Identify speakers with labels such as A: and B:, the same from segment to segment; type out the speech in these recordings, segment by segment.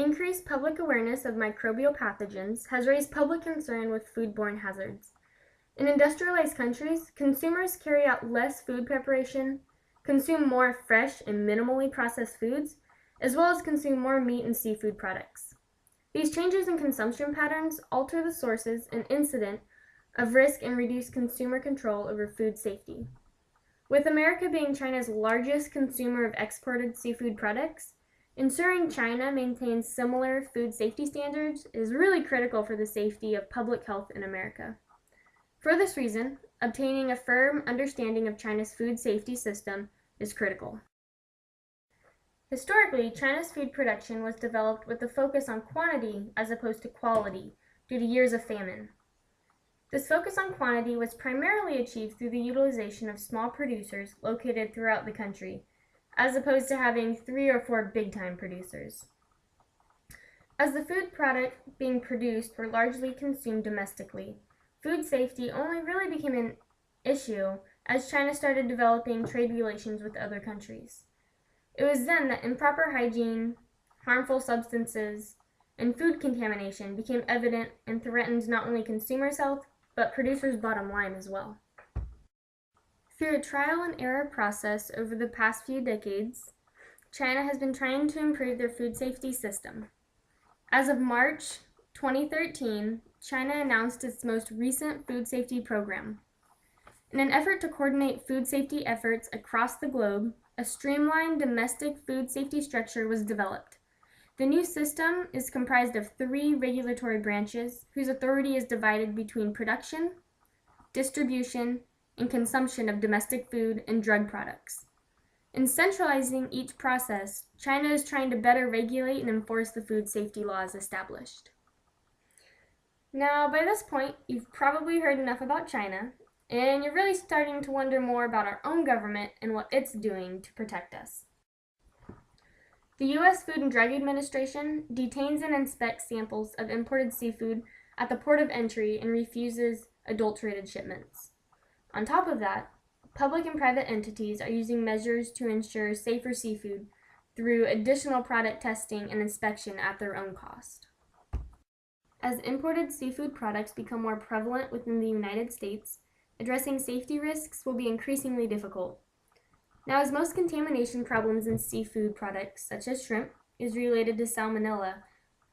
A: Increased public awareness of microbial pathogens has raised public concern with foodborne hazards. In industrialized countries, consumers carry out less food preparation, consume more fresh and minimally processed foods, as well as consume more meat and seafood products. These changes in consumption patterns alter the sources and incident of risk and reduce consumer control over food safety. With America being China's largest consumer of exported seafood products, ensuring China maintains similar food safety standards is really critical for the safety of public health in America. For this reason, obtaining a firm understanding of China's food safety system is critical. Historically, China's food production was developed with a focus on quantity as opposed to quality due to years of famine. This focus on quantity was primarily achieved through the utilization of small producers located throughout the country, as opposed to having 3 or 4 big-time producers. As the food products being produced were largely consumed domestically, food safety only really became an issue as China started developing trade relations with other countries. It was then that improper hygiene, harmful substances, and food contamination became evident and threatened not only consumers' health, but producers' bottom line as well. Through a trial and error process over the past few decades, China has been trying to improve their food safety system. As of March 2013, China announced its most recent food safety program. In an effort to coordinate food safety efforts across the globe, a streamlined domestic food safety structure was developed. The new system is comprised of 3 regulatory branches whose authority is divided between production, distribution, and consumption of domestic food and drug products. In centralizing each process, China is trying to better regulate and enforce the food safety laws established. Now, by this point, you've probably heard enough about China, and you're really starting to wonder more about our own government and what it's doing to protect us. The U.S. Food and Drug Administration detains and inspects samples of imported seafood at the port of entry and refuses adulterated shipments. On top of that, public and private entities are using measures to ensure safer seafood through additional product testing and inspection at their own cost. As imported seafood products become more prevalent within the United States, addressing safety risks will be increasingly difficult. Now, as most contamination problems in seafood products, such as shrimp, is related to salmonella,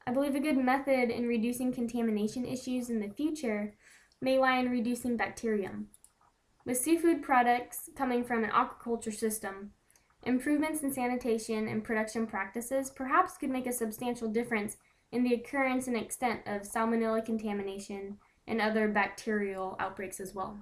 A: I believe a good method in reducing contamination issues in the future may lie in reducing bacterium. With seafood products coming from an aquaculture system, improvements in sanitation and production practices perhaps could make a substantial difference in the occurrence and extent of salmonella contamination and other bacterial outbreaks as well.